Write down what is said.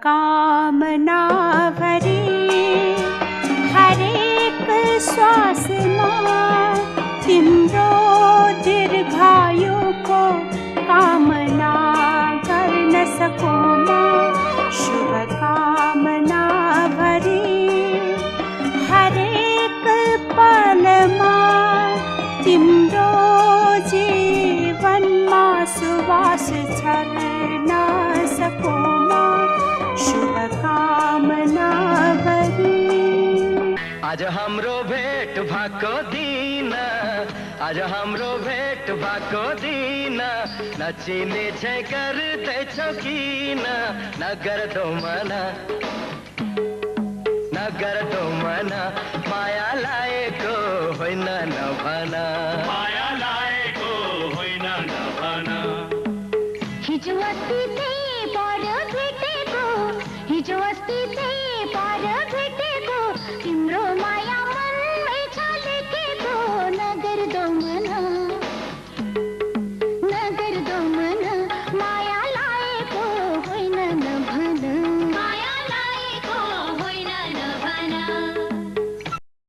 कामना भरी हरेक श्वासमा तिम्रो दीर्घायुको कामना गर्न सकूँ शुभकामना भरी हरेक पलमा तिम्रो जीवनमा सुवास छर्न सकूँ शुभकामना भरी। आज हाम्रो भेट भएको दिन, आज हाम्रो भेट भएको दिन, नचिने चाहिँ गर्दैछौ किन, नगर्दौ मना नगर्दौ मना, माया लागेको होइन नभन, माया लागेको होइन नभन। हिजो अस्ति चाहिँ पर भेटेको, हिजो अस्ति चाहिँ पर भेटेको, तिम्रो